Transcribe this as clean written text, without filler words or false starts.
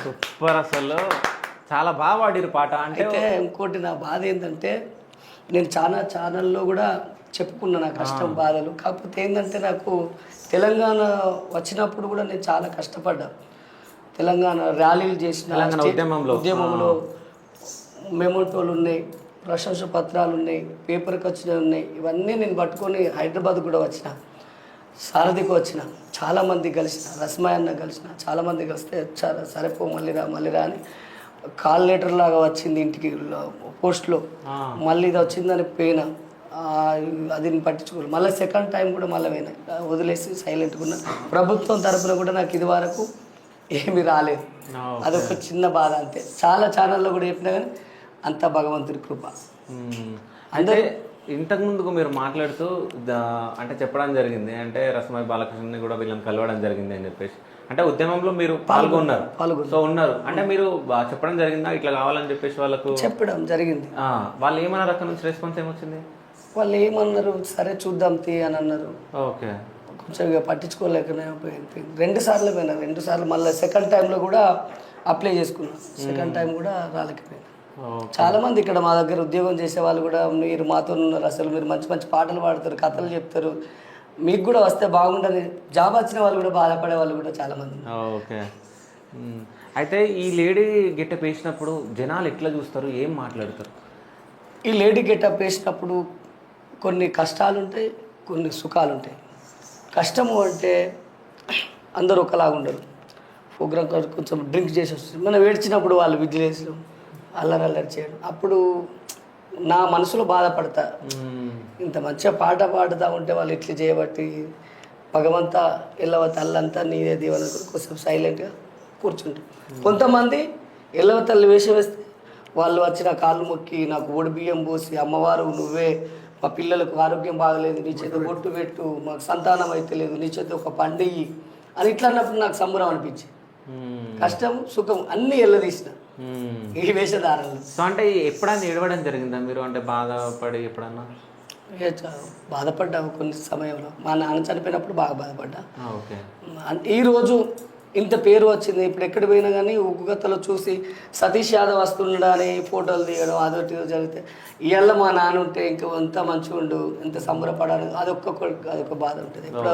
Super అసలు చాలా బాగా పాడిరు పాట. అంటే అయితే ఇంకోటి నా బాధ ఏంటంటే నేను చాలా ఛానల్లో కూడా చెప్పుకున్నా నా కష్టం బాధలు. కాకపోతే ఏంటంటే నాకు తెలంగాణ వచ్చినప్పుడు కూడా నేను చాలా కష్టపడ్డా. తెలంగాణ ర్యాలీలు చేసిన ఉద్యమంలో మెమోటోలు ఉన్నాయి, ప్రశంస పత్రాలు ఉన్నాయి, పేపర్కి వచ్చినవి ఉన్నాయి. ఇవన్నీ నేను పట్టుకొని హైదరాబాద్ కూడా వచ్చిన, సారథికి వచ్చిన, చాలామంది కలిసిన, రస్మాయన్న కలిసిన, చాలామంది కలిస్తే వచ్చారు. సరేపో మళ్ళీరా అని కాల్ లెటర్ లాగా వచ్చింది ఇంటికి పోస్ట్లో. మళ్ళీ ఇది వచ్చిందని పోయినా, అది పట్టించుకోవాలి. మళ్ళీ సెకండ్ టైం కూడా మళ్ళీ పోయినా, వదిలేసి సైలెంట్గా ఉన్నా. ప్రభుత్వం తరఫున కూడా నాకు ఇది వరకు ఏమీ రాలేదు. అదొక చిన్న బాధ అంతే. చాలా ఛానల్లో కూడా చెప్పినా కానీ అంత భగవంతుడి కృప. అంటే ఇంతకు ముందుకు మీరు మాట్లాడుతూ అంటే చెప్పడం జరిగింది, అంటే రసమై బాలకృష్ణని కూడా వీళ్ళని కలవడం జరిగింది అని చెప్పేసి, అంటే ఉద్యమంలో మీరు పాల్గొన్నారు. సో ఉన్నారు అంటే మీరు చెప్పడం జరిగిందా ఇట్లా కావాలని చెప్పేసి వాళ్ళకు? చెప్పడం జరిగింది. వాళ్ళు ఏమన్నారు? అక్కడ నుంచి రెస్పాన్స్ ఏమొచ్చింది? వాళ్ళు ఏమన్నారు, సరే చూద్దాం తీ అని అన్నారు. ఓకే. కొంచెం ఇక పట్టించుకోలేకనే పోయింది. 2 సార్లు పోయినా, 2 సార్లు మళ్ళీ సెకండ్ టైంలో కూడా అప్లై చేసుకున్నాను. సెకండ్ టైం కూడా రాలేకపోయినా. చాలామంది ఇక్కడ మా దగ్గర ఉద్యోగం చేసే వాళ్ళు కూడా మీరు మాతో ఉన్నారు, అసలు మీరు మంచి మంచి పాటలు పాడతారు, కథలు చెప్తారు, మీకు కూడా వస్తే బాగుంటుంది, జాబ్ వచ్చిన వాళ్ళు కూడా బాధపడే వాళ్ళు కూడా చాలామంది. ఓకే. అయితే ఈ లేడీ గెటప్ వేసినప్పుడు జనాలు ఎట్లా చూస్తారు, ఏం మాట్లాడతారు? ఈ లేడీ గెటప్ వేసినప్పుడు కొన్ని కష్టాలు ఉంటాయి, కొన్ని సుఖాలు ఉంటాయి. కష్టము అంటే అందరూ ఒకలాగా ఉండరు. ప్రోగ్రామ్ కొంచెం డ్రింక్ చేసి వస్తుంది, మనం ఏడ్చినప్పుడు వాళ్ళు విజిలేసడం, అల్లరి చేయడం, అప్పుడు నా మనసులో బాధపడతా. ఇంత మంచిగా పాట పాడుతూ ఉంటే వాళ్ళు ఇట్లా చేయబట్టి భగవంత ఎల్లవ తల్లంతా నీదే దీవెన కొంచెం సైలెంట్గా కూర్చుంటారు. కొంతమంది ఎల్లవ తల్లి వేషం వేస్తే వాళ్ళు వచ్చిన కాళ్ళు మొక్కి నాకు ఓడి బియ్యం పోసి, అమ్మవారు నువ్వే మా పిల్లలకు ఆరోగ్యం బాగలేదు, నీ చేత బొట్టు పెట్టు, మాకు సంతానం అయితే లేదు, నీ చేత ఒక పండుగ అని ఇట్లా అన్నప్పుడు నాకు సంబరం అనిపించింది. కష్టం సుఖం అన్నీ ఎల్లదీసిన ఈ వేషధారణలు. సో అంటే ఎప్పుడైనా ఏడవడం జరిగిందా మీరు? అంటే బాధపడి ఎప్పుడన్నా? బాధపడ్డా కొన్ని సమయంలో. మా నాన్న చనిపోయినప్పుడు బాగా బాధపడ్డా. ఓకే. అంటే ఈరోజు ఇంత పేరు వచ్చింది, ఇప్పుడు ఎక్కడ పోయినా కానీ ఉగ్గుగత్తలో చూసి సతీష్ యాదవ్ వస్తున్నాడా అని ఫోటోలు తీయడం అదొకటి జరిగితే, ఇవాళ మా నాన్న ఉంటే ఇంకా ఎంత మంచిగా ఉండు, ఎంత సంబరపడాలి, అదొక బాధ ఉంటుంది. ఇప్పుడు